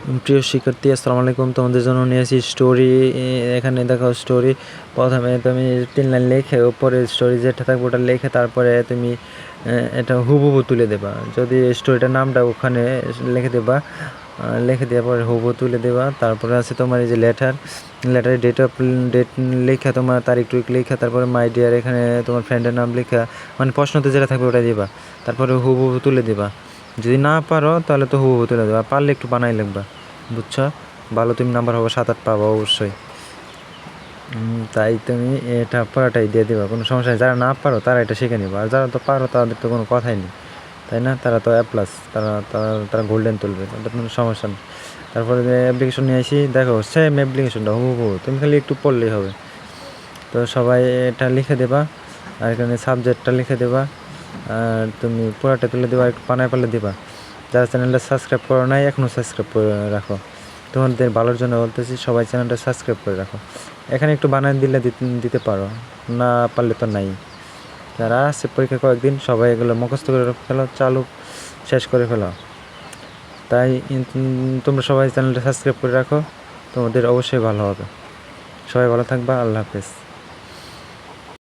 প্রিয় শিক্ষার্থী, আসসালামু আলাইকুম। তোমাদের জন্য নিয়ে আসি স্টোরি। এখানে দেখো স্টোরি। প্রথমে তুমি 3 লাইন লিখে উপরে স্টোরি যেটা থাকবে ওটা লিখে তারপরে তুমি এটা হুবহু তুলে দেবা। যদি স্টোরিটার নামটা ওখানে লিখে দেবা, লিখে দেওয়ার পরে হুবহু তুলে দেবা। তারপরে আছে তোমার এই যে লেটারের ডেট লেখা, তোমার তারিখ টুরিখ লেখা, তারপরে মাই ডিয়ার এখানে তোমার ফ্রেন্ডের নাম লেখা, মানে প্রশ্নতে যেটা থাকবে ওটা দিবা। তারপরে হুবহু তুলে দেবা। যদি না পারো তাহলে তো হুবহু তুলে দেবা, পারলে একটু বানাই লিখবা, বুঝছো? ভালো তুমি নাম্বার হবে 7-8 পাবা অবশ্যই। তাই তুমি এটা পড়াটাই দিয়ে দেবা, কোনো সমস্যা নেই। যারা না পারো তারা এটা শিখে নিবা, আর যারা তো পারো তাদের তো কোনো কথাই নেই, তাই না? তারা তো A+, তারা তারা তারা গোল্ডেন তুলবে, তাদের কোনো সমস্যা নেই। তারপরে যে অ্যাপ্লিকেশন নিয়ে আসি, দেখো সেম অ্যাপ্লিকেশনটা হুবহু, তুমি খালি একটু পড়লেই হবে। তো সবাই এটা লিখে দেবা, আর এখানে সাবজেক্টটা লিখে দেবা, আর তুমি পুরাটা তুলে দেবা, একটু বানায় পারলে দেবা। যারা চ্যানেলটা সাবস্ক্রাইব করো নাই এখনও সাবস্ক্রাইব করে রাখো, তোমাদের ভালোর জন্য বলতেছি। সবাই চ্যানেলটা সাবস্ক্রাইব করে রাখো। এখানে একটু বানায় দিলে দিতে পারো, না পারলে তো নাই। যারা আছে পরীক্ষা কয়েকদিন, সবাই এগুলো মুখস্থ করে ফেলো, চালু শেষ করে ফেলো। তাই তোমরা সবাই চ্যানেলটা সাবস্ক্রাইব করে রাখো, তোমাদের অবশ্যই ভালো হবে। সবাই ভালো থাকবা, আল্লাহ হাফেজ।